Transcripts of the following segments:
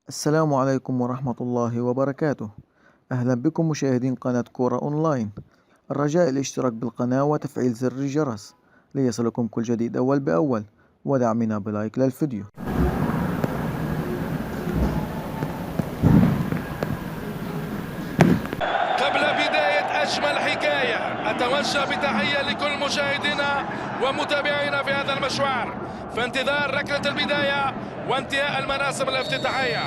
السلام عليكم ورحمة الله وبركاته. أهلا بكم مشاهدين قناة كورة أونلاين. الرجاء الاشتراك بالقناة وتفعيل زر الجرس ليصلكم كل جديد أول بأول، ودعمنا بلايك للفيديو. قبل بداية أجمل حكاية أتوجه بتحية لكل مشاهدينا ومتابعينا في هذا المشوار في انتظار ركلة البداية وانتهاء المراسم الافتتاحية.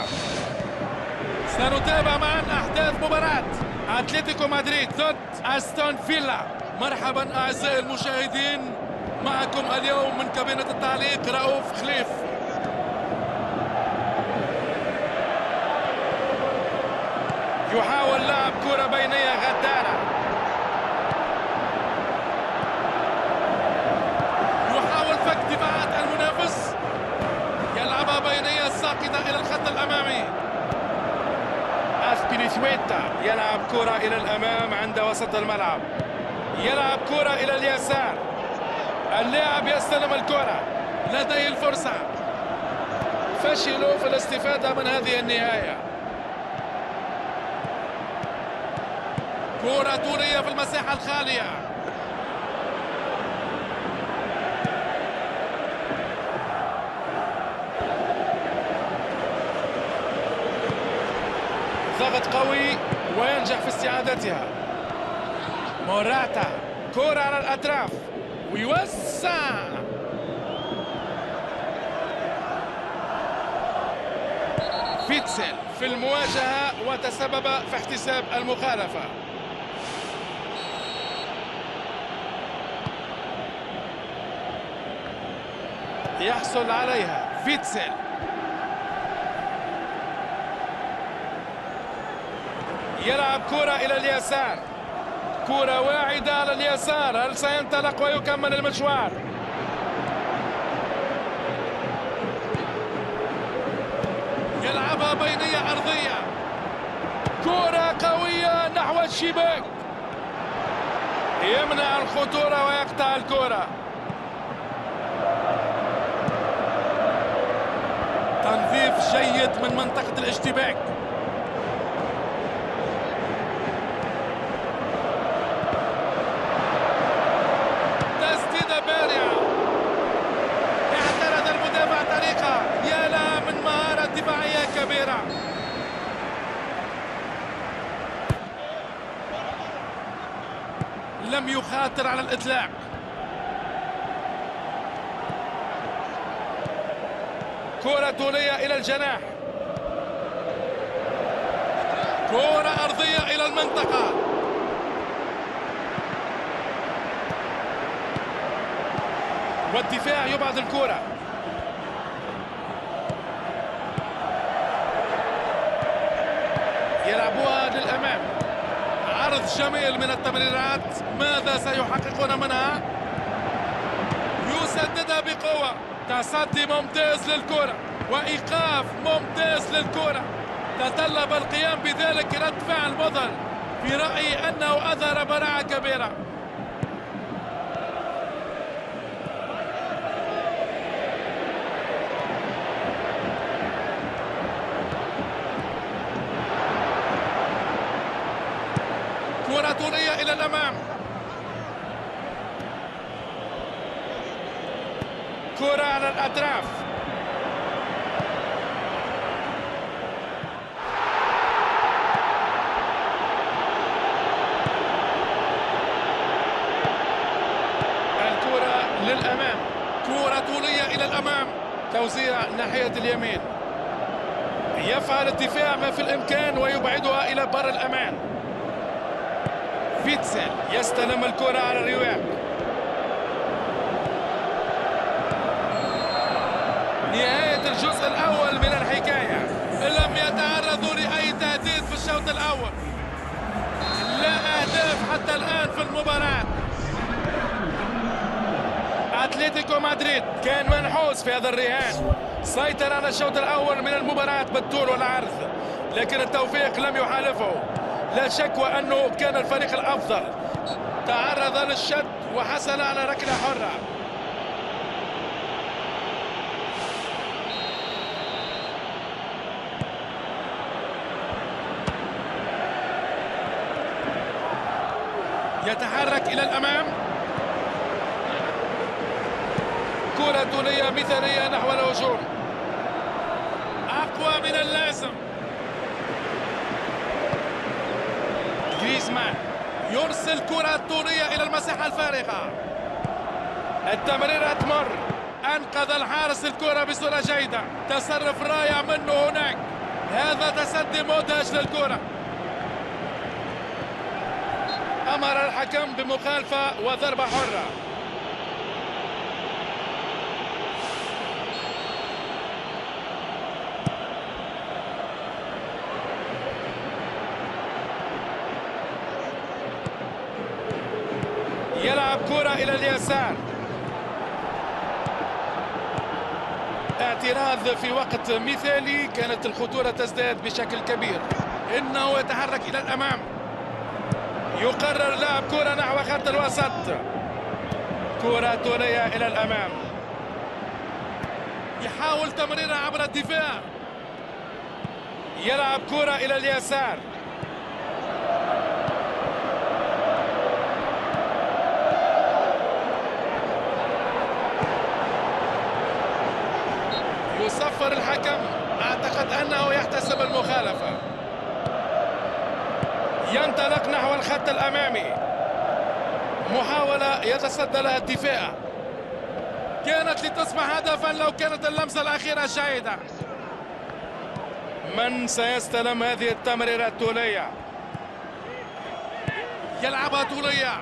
سنتابع معا أحداث مباراة أتلتيكو مدريد ضد أستون فيلا. مرحبا أعزائي المشاهدين، معكم اليوم من كابينة التعليق رؤوف خليف. يحاول لعب كرة بينية غدارة، يحاول فك دفاعات المنافس، يلعبها بينية ساقطة إلى الخط الأمامي. أسبيليتويتا يلعب كرة إلى الأمام عند وسط الملعب، يلعب كرة إلى اليسار، اللاعب يستلم الكرة، لديه الفرصة، فشلوا في الاستفادة من هذه النهاية. كرة طولية في المساحة الخالية، ضغط قوي وينجح في استعادتها. موراتا، كرة على الأطراف ويوسع، فيتسل في المواجهة وتسبب في احتساب المخالفة. يحصل عليها فيتسل، يلعب كرة إلى اليسار، كرة واعدة على اليسار، هل سينطلق ويكمل المشوار؟ يلعبها بينية أرضية، كرة قوية نحو الشباك، يمنع الخطورة ويقطع الكرة. تنظيف جيد من منطقة الاشتباك، تسديدة بارعة، اعترض المدافع طريقة، يا لها من مهارة دفاعية كبيرة. لم يخاطر على الإطلاق، كرة طولية إلى الجناح، كرة أرضية إلى المنطقة، والدفاع يبعد الكرة. يلعبوها للأمام، عرض جميل من التمريرات، ماذا سيحققون منها؟ يسددها بقوة، تصدي ممتاز للكرة وإيقاف ممتاز للكرة، تطلب القيام بذلك رد فعل مضل، في رأيي أنه أظهر براعة كبيرة. كرة طولية إلى الأمام، كرة على الأطراف، الكرة للأمام، كرة طولية إلى الأمام، توزيع ناحية اليمين، يفعل الدفاع ما في الإمكان ويبعدها إلى بر الأمان. فيتسل يستلم الكرة على الرواق، نهاية الجزء الأول من الحكاية، لم يتعرضوا لأي تهديد في الشوط الأول، لا أهداف حتى الآن في المباراة. أتلتيكو مدريد كان منحوس في هذا الرهان، سيطر على الشوط الأول من المباراة بالطول والعرض، لكن التوفيق لم يحالفه. لا شك وأنه كان الفريق الأفضل، تعرض للشد وحصل على ركلة حرة. يتحرك إلى الأمام. كرة طولية مثالية نحو الهجوم، أقوى من اللازم. جريزمان يرسل كرة طولية إلى المساحة الفارغة. التمريرة تمر، أنقذ الحارس الكرة بصورة جيدة. تصرف رائع منه هناك، هذا تصدي مدهش للكرة. أمر الحكم بمخالفة وضربة حرة. يلعب كرة إلى اليسار. اعتراض في وقت مثالي، كانت الخطورة تزداد بشكل كبير. إنه يتحرك إلى الأمام. يقرر لعب كرة نحو خط الوسط. كرة طولية إلى الأمام. يحاول تمريرها عبر الدفاع. يلعب كرة إلى اليسار. يصفر الحكم، أعتقد أنه يحتسب المخالفة. ينطلق نحو الخط الأمامي، محاولة يتصدى لها الدفاع. كانت لتصبح هدفا لو كانت اللمسة الأخيرة جيدة. من سيستلم هذه التمريرة الطولية؟ يلعبها طولية.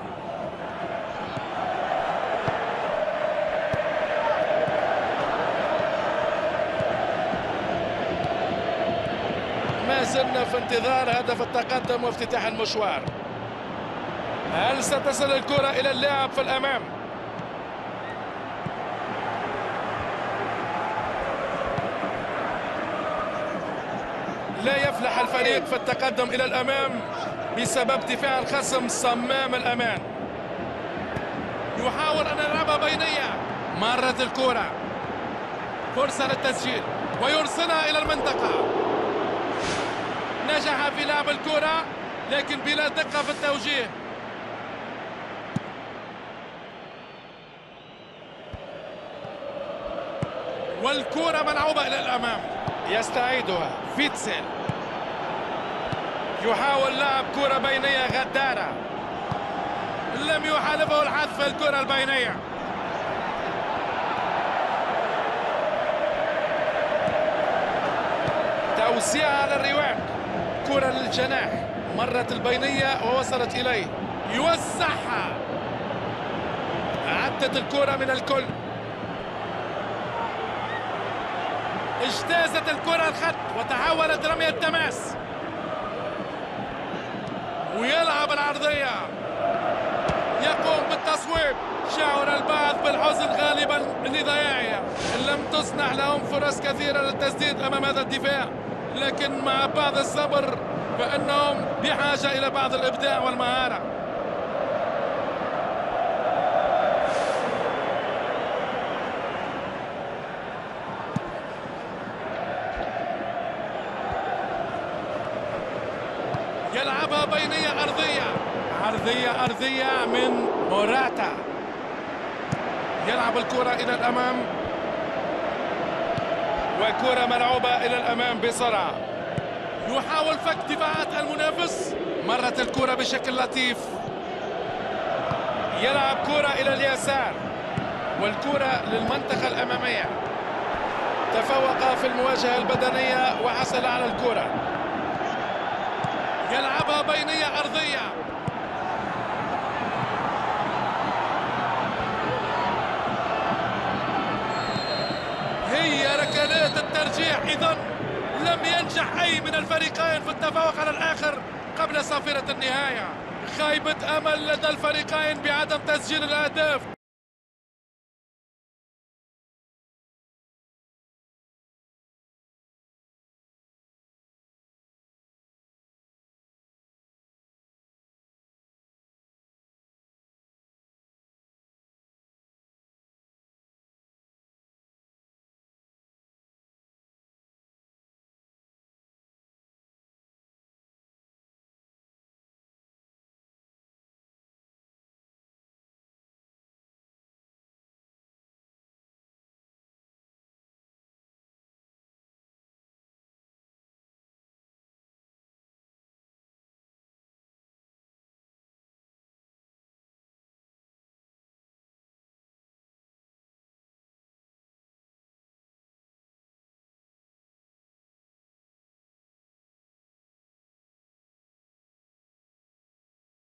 ما زلنا في انتظار هدف التقدم وافتتاح المشوار. هل ستصل الكرة إلى اللاعب في الأمام؟ لا يفلح الفريق في التقدم إلى الأمام بسبب دفاع الخصم صمام الأمان. يحاول أن يلعبها بينية. مرت الكرة، فرصة للتسجيل ويرسلها إلى المنطقة. نجح في لعب الكرة لكن بلا دقة في التوجيه. والكرة ملعوبة إلى الأمام. يستعيدها فيتسل. يحاول لعب كرة بينية غدارة، لم يحالفه الحظ في الكرة البينية. توسيع على الرواق. كرة للجناح، مرت البينية ووصلت إليه. يوزعها، عدت الكرة من الكل. اجتازت الكرة الخط وتحولت رمية تماس. ويلعب العرضية، يقوم بالتصويب. شعر البعض بالحزن غالبا لضياعها. لم تصنع لهم فرص كثيرة للتسديد أمام هذا الدفاع، لكن مع بعض الصبر فإنهم بحاجة إلى بعض الإبداع والمهارة. يلعبها بينية أرضية، أرضية من موراتا. يلعب الكرة إلى الأمام، وكرة ملعوبة إلى الأمام بسرعة. يحاول فك دفاعات المنافس. مرت الكرة بشكل لطيف. يلعب كرة إلى اليسار، والكرة للمنطقة الأمامية. تفوق في المواجهة البدنية وحصل على الكرة. يلعبها بينية أرضية. هي ركلات الترجيح. إذن لم ينجح أي من الفريقين في التفوق على الآخر قبل صافرة النهاية. خيبة أمل لدى الفريقين بعدم تسجيل الأهداف.